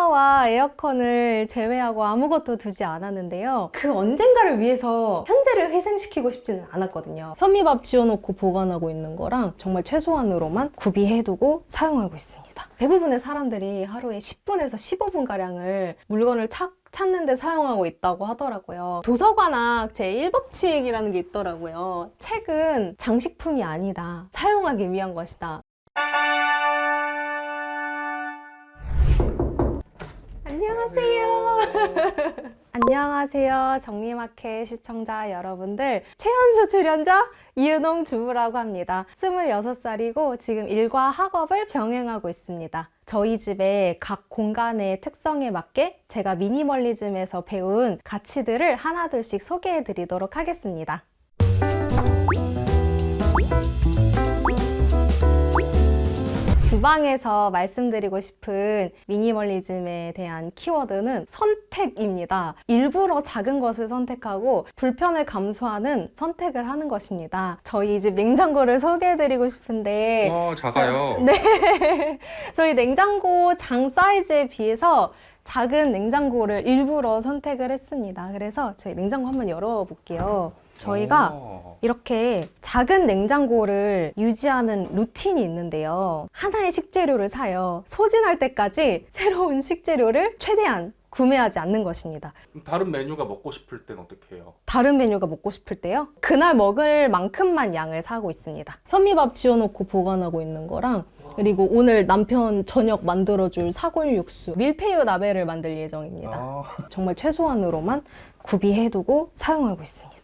에어프라이어와 에어컨을 제외하고 아무것도 두지 않았는데요. 그 언젠가를 위해서 현재를 희생시키고 싶지는 않았거든요. 현미밥 지어놓고 보관하고 있는 거랑 정말 최소한으로만 구비해두고 사용하고 있습니다. 대부분의 사람들이 하루에 10분에서 15분가량을 물건을 찾는데 사용하고 있다고 하더라고요. 도서관학 제1법칙이라는 게 있더라고요. 책은 장식품이 아니다. 사용하기 위한 것이다. 안녕하세요. 안녕하세요. 정리마켓 시청자 여러분들. 최연수 출연자 이은홍 주부라고 합니다. 26살이고 지금 일과 학업을 병행하고 있습니다. 저희 집의 각 공간의 특성에 맞게 제가 미니멀리즘에서 배운 가치들을 하나둘씩 소개해 드리도록 하겠습니다. 주방에서 말씀드리고 싶은 미니멀리즘에 대한 키워드는 선택입니다. 일부러 작은 것을 선택하고 불편을 감수하는 선택을 하는 것입니다. 저희 집 냉장고를 소개해드리고 싶은데 작아요. 네, 저희 냉장고 장 사이즈에 비해서 작은 냉장고를 일부러 선택을 했습니다. 그래서 저희 냉장고 한번 열어볼게요. 저희가 이렇게 작은 냉장고를 유지하는 루틴이 있는데요. 하나의 식재료를 사요. 소진할 때까지 새로운 식재료를 최대한 구매하지 않는 것입니다. 다른 메뉴가 먹고 싶을 땐 어떻게 해요? 다른 메뉴가 먹고 싶을 때요? 그날 먹을 만큼만 양을 사고 있습니다. 현미밥 지어놓고 보관하고 있는 거랑 그리고 오늘 남편 저녁 만들어줄 사골 육수, 밀푀유 나베를 만들 예정입니다. 정말 최소한으로만 구비해두고 사용하고 있습니다.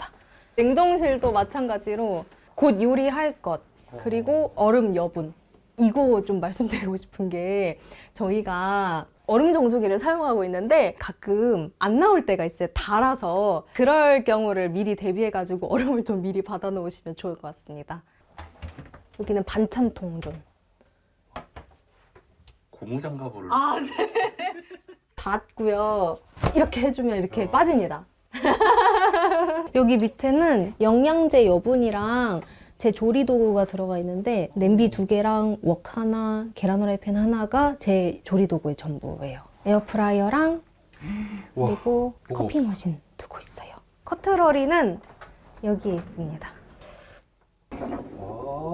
냉동실도 마찬가지로 곧 요리할 것, 그리고 얼음 여분. 이거 좀 말씀드리고 싶은 게 저희가 얼음 정수기를 사용하고 있는데 가끔 안 나올 때가 있어요. 닳아서. 그럴 경우를 미리 대비해가지고 얼음을 좀 미리 받아 놓으시면 좋을 것 같습니다. 여기는 반찬통존. 고무장갑을 네. 닫고요. 이렇게 해주면 이렇게 빠집니다. 여기 밑에는 영양제 여분이랑 제 조리 도구가 들어가 있는데 냄비 2개랑 웍 하나, 계란 후라이팬 하나가 제 조리 도구의 전부예요. 에어프라이어랑 그리고 커피 머신 두고 있어요. 커트러리는 여기에 있습니다.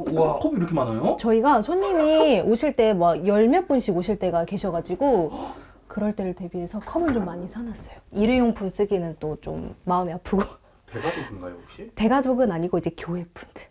우와, 컵이 이렇게 많아요? 저희가 손님이 오실 때 막 열 몇 분씩 오실 때가 계셔가지고 그럴 때를 대비해서 컵은 좀 많이 사놨어요. 일회용품 쓰기는 또 좀 마음이 아프고. 대가족인가요 혹시? 대가족은 아니고 이제 교회분들.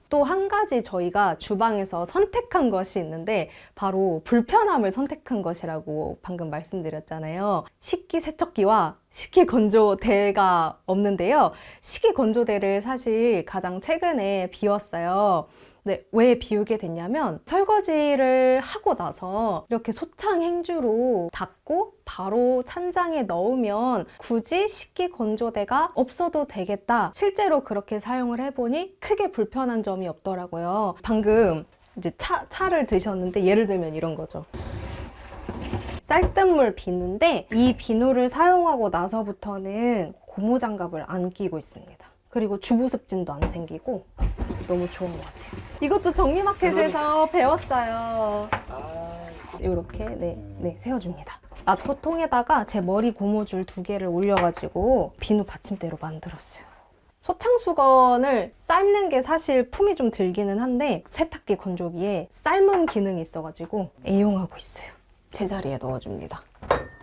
또 한 가지 저희가 주방에서 선택한 것이 있는데 바로 불편함을 선택한 것이라고 방금 말씀드렸잖아요. 식기세척기와 식기건조대가 없는데요. 식기건조대를 사실 가장 최근에 비웠어요. 네, 왜 비우게 됐냐면 설거지를 하고 나서 이렇게 소창 행주로 닦고 바로 찬장에 넣으면 굳이 식기건조대가 없어도 되겠다. 실제로 그렇게 사용을 해보니 크게 불편한 점이 없더라고요. 방금 이제 차를 드셨는데 예를 들면 이런 거죠. 쌀뜨물 비누인데 이 비누를 사용하고 나서부터는 고무장갑을 안 끼고 있습니다. 그리고 주부습진도 안 생기고 너무 좋은 것 같아요. 이것도 정리마켓에서 배웠어요. 이렇게 네, 세워줍니다. 마토통에다가 제 머리 고무줄 2개를 올려가지고 비누 받침대로 만들었어요. 소창수건을 삶는 게 사실 품이 좀 들기는 한데 세탁기 건조기에 삶음 기능이 있어가지고 애용하고 있어요. 제자리에 넣어줍니다.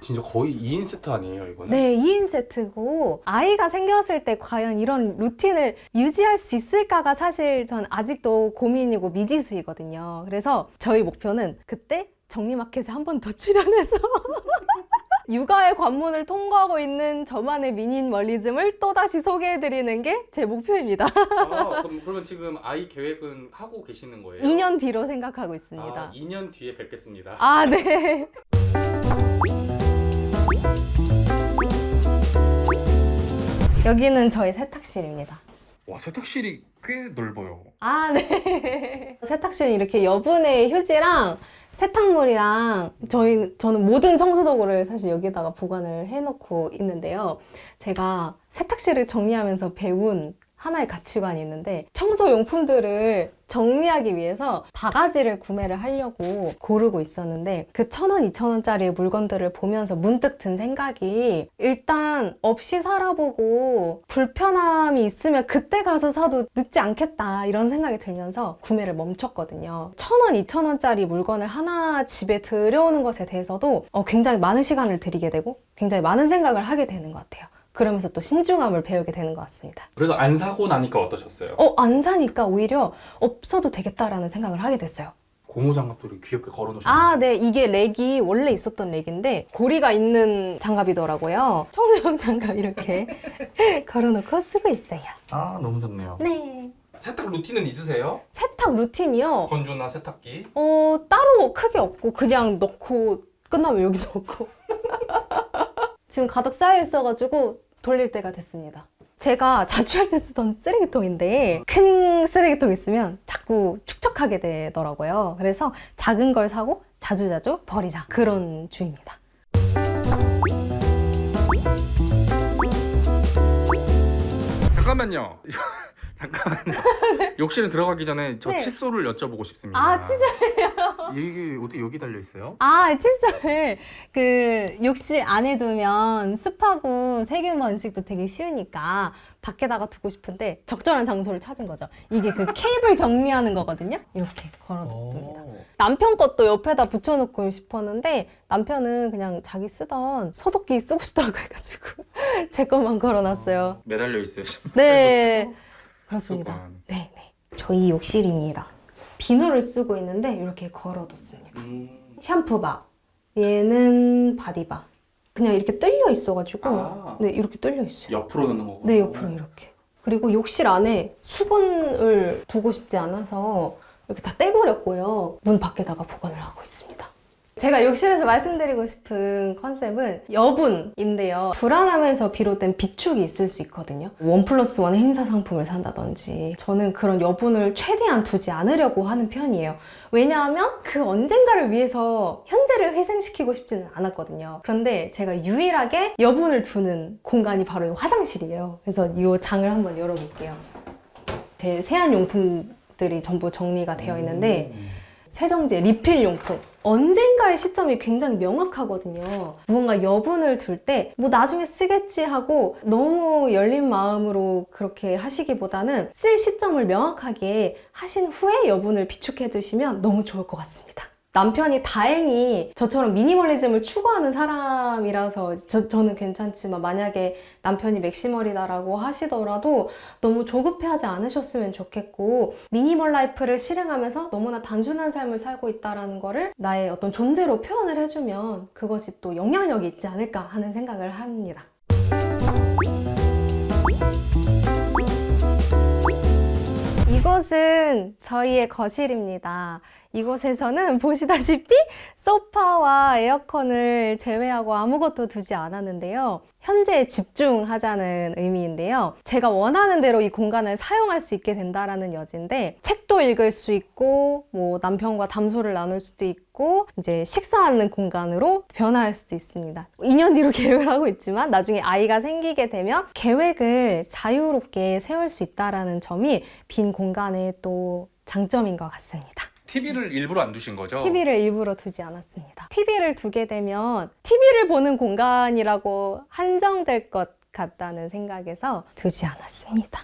진짜 거의 2인 세트 아니에요 이거는? 네, 2인 세트고 아이가 생겼을 때 과연 이런 루틴을 유지할 수 있을까가 사실 전 아직도 고민이고 미지수이거든요. 그래서 저희 목표는 그때 정리마켓에 한 번 더 출연해서 육아의 관문을 통과하고 있는 저만의 미니멀리즘을 또다시 소개해드리는 게 제 목표입니다. 그러면 지금 아이 계획은 하고 계시는 거예요? 2년 뒤로 생각하고 있습니다. 2년 뒤에 뵙겠습니다. 네. 여기는 저희 세탁실입니다. 와, 세탁실이 꽤 넓어요. 네. 세탁실은 이렇게 여분의 휴지랑 세탁물이랑 저는 모든 청소도구를 사실 여기다가 보관을 해놓고 있는데요. 제가 세탁실을 정리하면서 배운 하나의 가치관이 있는데 청소용품들을 정리하기 위해서 바가지를 구매를 하려고 고르고 있었는데 그 1,000원, 2,000원짜리 물건들을 보면서 문득 든 생각이 일단 없이 살아보고 불편함이 있으면 그때 가서 사도 늦지 않겠다 이런 생각이 들면서 구매를 멈췄거든요. 1,000원, 2,000원짜리 물건을 하나 집에 들여오는 것에 대해서도 굉장히 많은 시간을 들이게 되고 굉장히 많은 생각을 하게 되는 것 같아요. 그러면서 또 신중함을 배우게 되는 것 같습니다. 그래서 안 사고 나니까 어떠셨어요? 안 사니까 오히려 없어도 되겠다라는 생각을 하게 됐어요. 고무 장갑도 이렇게 귀엽게 걸어놓으셨네요. 아, 네. 이게 렉이 원래 있었던 렉인데 고리가 있는 장갑이더라고요. 청소용 장갑 이렇게 걸어놓고 쓰고 있어요. 아, 너무 좋네요. 네. 세탁 루틴은 있으세요? 세탁 루틴이요? 건조나 세탁기? 따로 크게 없고 그냥 넣고 끝나면 여기 넣고 지금 가득 쌓여 있어가지고 돌릴 때가 됐습니다. 제가 자취할 때 쓰던 쓰레기통인데 큰 쓰레기통 있으면 자꾸 축적하게 되더라고요. 그래서 작은 걸 사고 자주자주 버리자 그런 주의입니다. 잠깐만요. 잠깐만요. 욕실에 들어가기 전에 저 네. 칫솔을 여쭤보고 싶습니다. 아, 칫솔이요? 이게 어떻게 여기 달려 있어요? 아, 칫솔을 욕실 안에 두면 습하고 세균 번식도 되게 쉬우니까 밖에다가 두고 싶은데 적절한 장소를 찾은 거죠. 이게 그 케이블 정리하는 거거든요. 이렇게 걸어둡니다. 남편 것도 옆에다 붙여놓고 싶었는데 남편은 그냥 자기 쓰던 소독기 쓰고 싶다고 해가지고 제 것만 걸어놨어요. 매달려 있어요. 지금. 네, 그렇습니다. 수건. 네. 저희 욕실입니다. 비누를 쓰고 있는데 이렇게 걸어뒀습니다. 샴푸바, 얘는 바디바. 그냥 이렇게 뚫려 있어가지고 네, 이렇게 뚫려 있어요. 옆으로 넣는 거고. 네, 옆으로 이렇게. 그리고 욕실 안에 수건을 두고 싶지 않아서 이렇게 다 떼버렸고요. 문 밖에다가 보관을 하고 있습니다. 제가 욕실에서 말씀드리고 싶은 컨셉은 여분인데요. 불안함에서 비롯된 비축이 있을 수 있거든요. 1+1 행사 상품을 산다든지 저는 그런 여분을 최대한 두지 않으려고 하는 편이에요. 왜냐하면 그 언젠가를 위해서 현재를 희생시키고 싶지는 않았거든요. 그런데 제가 유일하게 여분을 두는 공간이 바로 이 화장실이에요. 그래서 이 장을 한번 열어볼게요. 제 세안용품들이 전부 정리가 되어 있는데 세정제, 리필용품 언젠가의 시점이 굉장히 명확하거든요. 무언가 여분을 둘 때 뭐 나중에 쓰겠지 하고 너무 열린 마음으로 그렇게 하시기보다는 쓸 시점을 명확하게 하신 후에 여분을 비축해 두시면 너무 좋을 것 같습니다. 남편이 다행히 저처럼 미니멀리즘을 추구하는 사람이라서 저는 괜찮지만 만약에 남편이 맥시멀이다라고 하시더라도 너무 조급해하지 않으셨으면 좋겠고 미니멀 라이프를 실행하면서 너무나 단순한 삶을 살고 있다는 거를 나의 어떤 존재로 표현을 해주면 그것이 또 영향력이 있지 않을까 하는 생각을 합니다. 이곳은 저희의 거실입니다. 이곳에서는 보시다시피 소파와 에어컨을 제외하고 아무것도 두지 않았는데요. 현재에 집중하자는 의미인데요. 제가 원하는 대로 이 공간을 사용할 수 있게 된다라는 여지인데 책도 읽을 수 있고 뭐 남편과 담소를 나눌 수도 있고 이제 식사하는 공간으로 변화할 수도 있습니다. 2년 뒤로 계획을 하고 있지만 나중에 아이가 생기게 되면 계획을 자유롭게 세울 수 있다라는 점이 빈 공간의 또 장점인 것 같습니다. TV를 일부러 안 두신 거죠? TV를 일부러 두지 않았습니다. TV를 두게 되면 TV를 보는 공간이라고 한정될 것 같다는 생각에서 두지 않았습니다.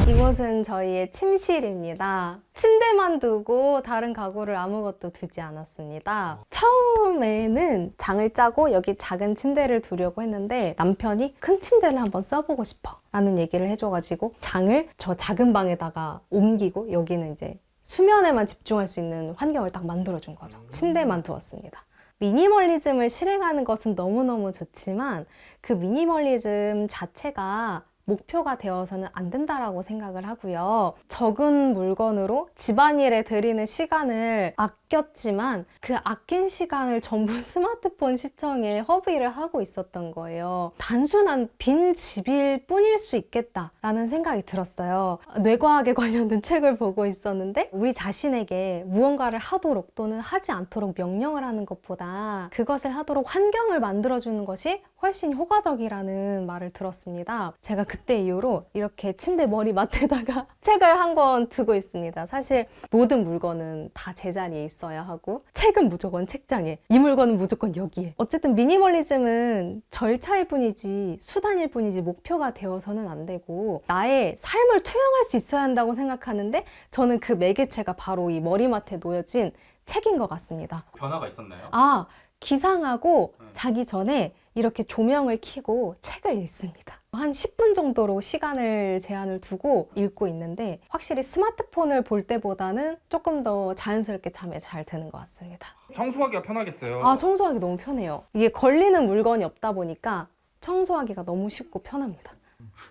이곳은 저희의 침실입니다. 침대만 두고 다른 가구를 아무것도 두지 않았습니다. 처음에는 장을 짜고 여기 작은 침대를 두려고 했는데 남편이 큰 침대를 한번 써보고 싶어 라는 얘기를 해줘가지고 장을 저 작은 방에다가 옮기고 여기는 이제 수면에만 집중할 수 있는 환경을 딱 만들어준 거죠. 침대만 두었습니다. 미니멀리즘을 실행하는 것은 너무너무 좋지만 그 미니멀리즘 자체가 목표가 되어서는 안 된다라고 생각을 하고요. 적은 물건으로 집안일에 들이는 시간을 아꼈지만 그 아낀 시간을 전부 스마트폰 시청에 허비를 하고 있었던 거예요. 단순한 빈 집일 뿐일 수 있겠다라는 생각이 들었어요. 뇌과학에 관련된 책을 보고 있었는데 우리 자신에게 무언가를 하도록 또는 하지 않도록 명령을 하는 것보다 그것을 하도록 환경을 만들어주는 것이 훨씬 효과적이라는 말을 들었습니다. 제가 그때 이후로 이렇게 침대 머리맡에다가 책을 한 권 두고 있습니다. 사실 모든 물건은 다 제자리에 있어야 하고 책은 무조건 책장에, 이 물건은 무조건 여기에. 어쨌든 미니멀리즘은 절차일 뿐이지 수단일 뿐이지 목표가 되어서는 안 되고 나의 삶을 투영할 수 있어야 한다고 생각하는데 저는 그 매개체가 바로 이 머리맡에 놓여진 책인 것 같습니다. 변화가 있었나요? 아, 기상하고 자기 전에 이렇게 조명을 켜고 책을 읽습니다. 한 10분 정도로 시간을 제한을 두고 읽고 있는데 확실히 스마트폰을 볼 때보다는 조금 더 자연스럽게 잠에 잘 드는 것 같습니다. 청소하기가 편하겠어요. 아, 청소하기 너무 편해요. 이게 걸리는 물건이 없다 보니까 청소하기가 너무 쉽고 편합니다.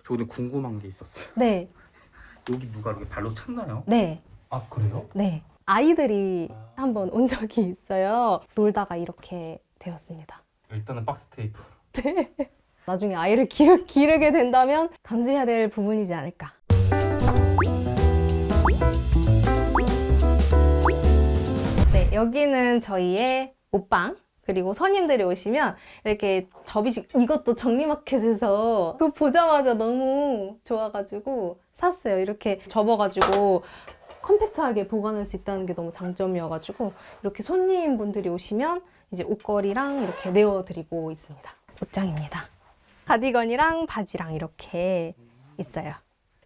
저 오늘 궁금한 게 있었어요. 네, 여기 누가 이렇게 발로 찼나요? 네, 아 그래요? 네. 아이들이 한번 온 적이 있어요. 놀다가 이렇게 되었습니다. 일단은 박스 테이프. 네. 나중에 아이를 기르게 된다면 감수해야 될 부분이지 않을까. 네, 여기는 저희의 옷방. 그리고 손님들이 오시면 이렇게 접이식, 이것도 정리마켓에서 그거 보자마자 너무 좋아가지고 샀어요. 이렇게 접어가지고 컴팩트하게 보관할 수 있다는 게 너무 장점이어가지고 이렇게 손님분들이 오시면 이제 옷걸이랑 이렇게 내어드리고 있습니다. 옷장입니다. 가디건이랑 바지랑 이렇게 있어요.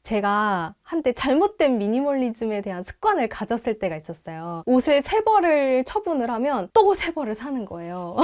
제가 한때 잘못된 미니멀리즘에 대한 습관을 가졌을 때가 있었어요. 옷을 3벌을 처분을 하면 또 3벌을 사는 거예요.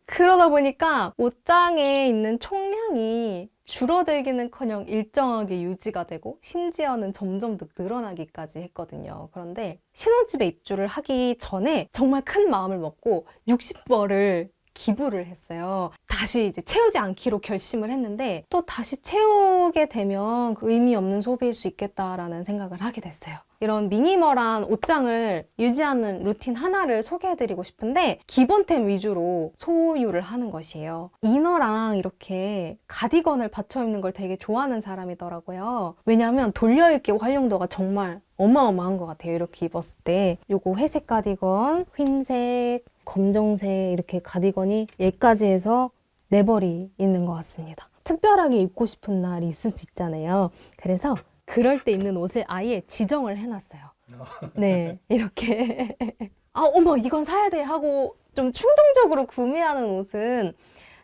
그러다 보니까 옷장에 있는 총량이 줄어들기는커녕 일정하게 유지가 되고 심지어는 점점 더 늘어나기까지 했거든요. 그런데 신혼집에 입주를 하기 전에 정말 큰 마음을 먹고 60벌을 기부를 했어요. 다시 이제 채우지 않기로 결심을 했는데 또 다시 채우게 되면 그 의미 없는 소비일 수 있겠다라는 생각을 하게 됐어요. 이런 미니멀한 옷장을 유지하는 루틴 하나를 소개해드리고 싶은데 기본템 위주로 소유를 하는 것이에요. 이너랑 이렇게 가디건을 받쳐 입는 걸 되게 좋아하는 사람이더라고요. 왜냐하면 돌려입기 활용도가 정말 어마어마한 것 같아요. 이렇게 입었을 때. 요거 회색 가디건, 흰색, 검정색 이렇게 가디건이 얘까지 해서 4벌이 있는 것 같습니다. 특별하게 입고 싶은 날이 있을 수 있잖아요. 그래서 그럴 때 입는 옷을 아예 지정을 해놨어요. 네, 이렇게 아, 어머 이건 사야 돼 하고 좀 충동적으로 구매하는 옷은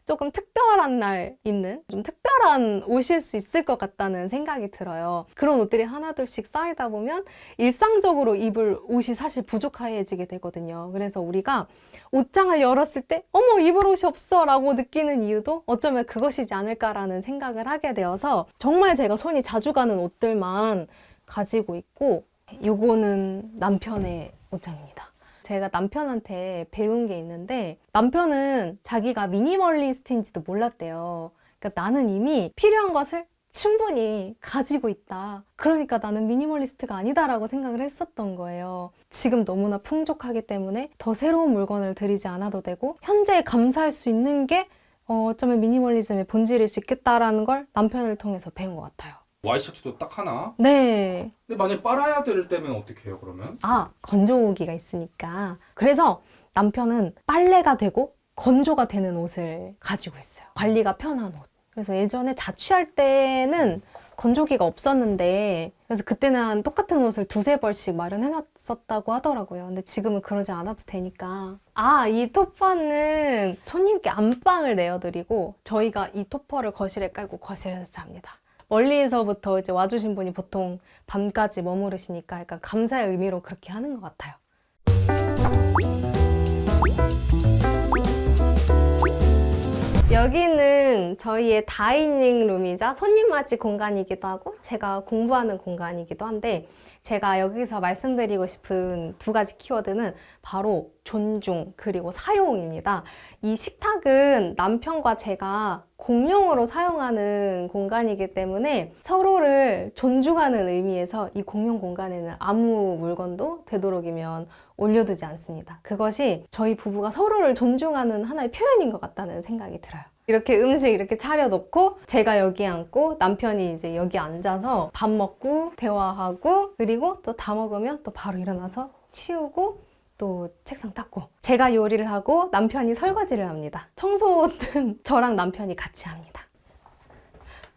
조금 특별한 날 입는 좀 특별한 옷일 수 있을 것 같다는 생각이 들어요. 그런 옷들이 하나둘씩 쌓이다 보면 일상적으로 입을 옷이 사실 부족해지게 되거든요. 그래서 우리가 옷장을 열었을 때 어머 입을 옷이 없어 라고 느끼는 이유도 어쩌면 그것이지 않을까라는 생각을 하게 되어서 정말 제가 손이 자주 가는 옷들만 가지고 있고 요거는 남편의 옷장입니다. 제가 남편한테 배운 게 있는데 남편은 자기가 미니멀리스트인지도 몰랐대요. 그러니까 나는 이미 필요한 것을 충분히 가지고 있다. 그러니까 나는 미니멀리스트가 아니다라고 생각을 했었던 거예요. 지금 너무나 풍족하기 때문에 더 새로운 물건을 들이지 않아도 되고 현재에 감사할 수 있는 게 어쩌면 미니멀리즘의 본질일 수 있겠다라는 걸 남편을 통해서 배운 것 같아요. 와이셔츠도 딱 하나. 네. 근데 만약에 빨아야 될 때면 어떻게 해요 그러면? 아, 건조기가 있으니까. 그래서 남편은 빨래가 되고 건조가 되는 옷을 가지고 있어요. 관리가 편한 옷. 그래서 예전에 자취할 때는 건조기가 없었는데 그래서 그때는 똑같은 옷을 2-3벌씩 마련해놨었다고 하더라고요. 근데 지금은 그러지 않아도 되니까. 아, 이 토퍼는 손님께 안방을 내어드리고 저희가 이 토퍼를 거실에 깔고 거실에서 잡니다. 멀리에서부터 이제 와주신 분이 보통 밤까지 머무르시니까 약간 감사의 의미로 그렇게 하는 것 같아요. 여기는 저희의 다이닝 룸이자 손님 맞이 공간이기도 하고 제가 공부하는 공간이기도 한데 제가 여기서 말씀드리고 싶은 두 가지 키워드는 바로 존중 그리고 사용입니다. 이 식탁은 남편과 제가 공용으로 사용하는 공간이기 때문에 서로를 존중하는 의미에서 이 공용 공간에는 아무 물건도 되도록이면 올려두지 않습니다. 그것이 저희 부부가 서로를 존중하는 하나의 표현인 것 같다는 생각이 들어요. 이렇게 음식 이렇게 차려놓고 제가 여기 앉고 남편이 이제 여기 앉아서 밥 먹고 대화하고 그리고 또 다 먹으면 또 바로 일어나서 치우고 또 책상 닦고 제가 요리를 하고 남편이 설거지를 합니다. 청소는 저랑 남편이 같이 합니다.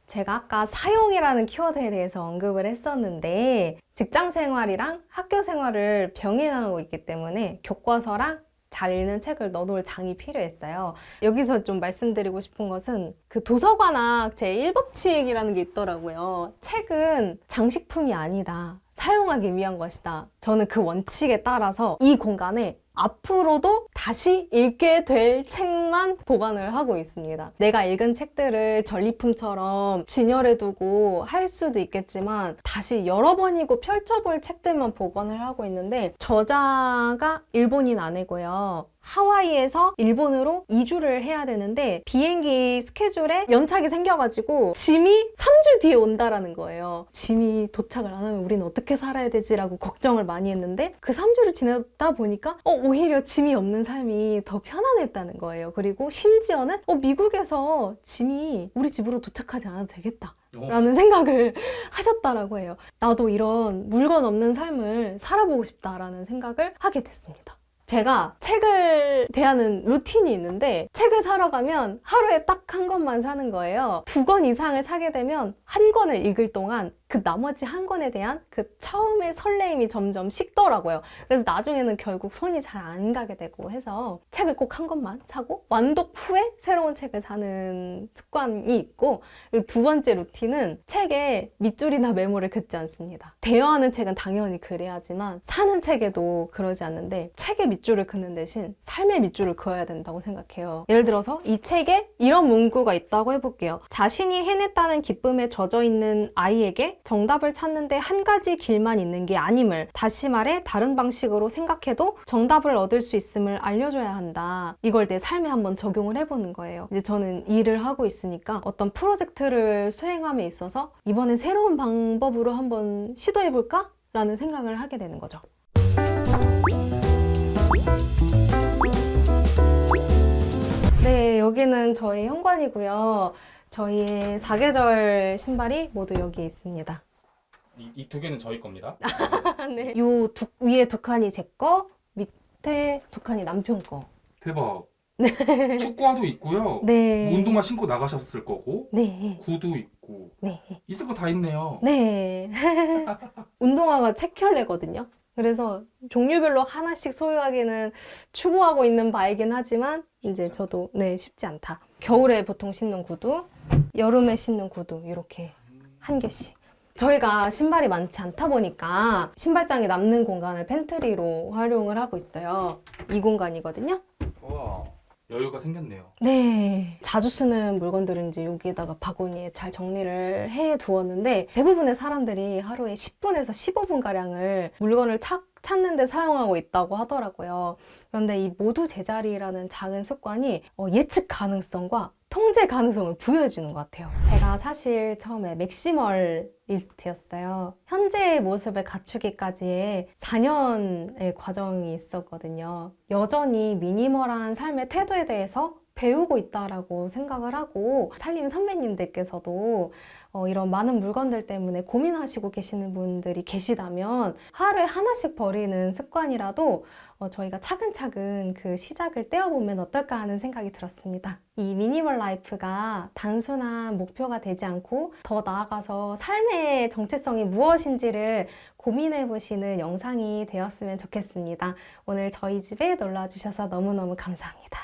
제가 아까 사용이라는 키워드에 대해서 언급을 했었는데 직장 생활이랑 학교 생활을 병행하고 있기 때문에 교과서랑 잘 읽는 책을 넣어놓을 장이 필요했어요. 여기서 좀 말씀드리고 싶은 것은 그 도서관학 제1법칙이라는 게 있더라고요. 책은 장식품이 아니다. 사용하기 위한 것이다. 저는 그 원칙에 따라서 이 공간에 앞으로도 다시 읽게 될 책만 보관을 하고 있습니다. 내가 읽은 책들을 전리품처럼 진열해두고 할 수도 있겠지만 다시 여러 번이고 펼쳐볼 책들만 보관을 하고 있는데 저자가 일본인 아내고요. 하와이에서 일본으로 이주를 해야 되는데 비행기 스케줄에 연착이 생겨가지고 짐이 3주 뒤에 온다라는 거예요. 짐이 도착을 안 하면 우리는 어떻게 살아야 되지라고 걱정을 많이 했는데 그 3주를 지내다 보니까 오히려 짐이 없는 삶이 더 편안했다는 거예요. 그리고 심지어는 미국에서 짐이 우리 집으로 도착하지 않아도 되겠다. 라는 생각을 하셨다라고 해요. 나도 이런 물건 없는 삶을 살아보고 싶다라는 생각을 하게 됐습니다. 제가 책을 대하는 루틴이 있는데 책을 사러 가면 하루에 딱 한 권만 사는 거예요. 2권 이상을 사게 되면 한 권을 읽을 동안 그 나머지 한 권에 대한 그 처음의 설레임이 점점 식더라고요. 그래서 나중에는 결국 손이 잘 안 가게 되고 해서 책을 꼭 한 권만 사고 완독 후에 새로운 책을 사는 습관이 있고 두 번째 루틴은 책에 밑줄이나 메모를 긋지 않습니다. 대여하는 책은 당연히 그래야지만 사는 책에도 그러지 않는데 책에 밑줄을 긋는 대신 삶의 밑줄을 그어야 된다고 생각해요. 예를 들어서 이 책에 이런 문구가 있다고 해볼게요. 자신이 해냈다는 기쁨에 젖어있는 아이에게 정답을 찾는데 한 가지 길만 있는 게 아님을, 다시 말해 다른 방식으로 생각해도 정답을 얻을 수 있음을 알려줘야 한다. 이걸 내 삶에 한번 적용을 해보는 거예요. 이제 저는 일을 하고 있으니까 어떤 프로젝트를 수행함에 있어서 이번엔 새로운 방법으로 한번 시도해볼까? 라는 생각을 하게 되는 거죠. 네, 여기는 저희 현관이고요. 저희의 사계절 신발이 모두 여기에 있습니다. 이 두 개는 저희 겁니다. 네. 위에 두 칸이 제 거, 밑에 두 칸이 남편 거. 대박. 네. 축구화도 있고요. 네. 운동화 신고 나가셨을 거고. 네. 구두 있고. 네. 있을 거 다 있네요. 네. 운동화가 3켤레거든요. 그래서 종류별로 하나씩 소유하기는 추구하고 있는 바이긴 하지만 이제 저도 쉽지 않다. 겨울에 보통 신는 구두, 여름에 신는 구두 이렇게 한 개씩. 저희가 신발이 많지 않다 보니까 신발장에 남는 공간을 팬트리로 활용을 하고 있어요. 이 공간이거든요. 와, 여유가 생겼네요. 네. 자주 쓰는 물건들은 이제 여기에다가 바구니에 잘 정리를 해 두었는데 대부분의 사람들이 하루에 10분에서 15분 가량을 물건을 찾는 데 사용하고 있다고 하더라고요. 그런데 이 모두 제자리라는 작은 습관이 예측 가능성과 통제 가능성을 부여해주는 것 같아요. 제가 사실 처음에 맥시멀리스트였어요. 현재의 모습을 갖추기까지의 4년의 과정이 있었거든요. 여전히 미니멀한 삶의 태도에 대해서 배우고 있다라고 생각을 하고 살림 선배님들께서도 이런 많은 물건들 때문에 고민하시고 계시는 분들이 계시다면 하루에 하나씩 버리는 습관이라도 저희가 차근차근 그 시작을 떼어보면 어떨까 하는 생각이 들었습니다. 이 미니멀 라이프가 단순한 목표가 되지 않고 더 나아가서 삶의 정체성이 무엇인지를 고민해 보시는 영상이 되었으면 좋겠습니다. 오늘 저희 집에 놀러 주셔서 너무너무 감사합니다.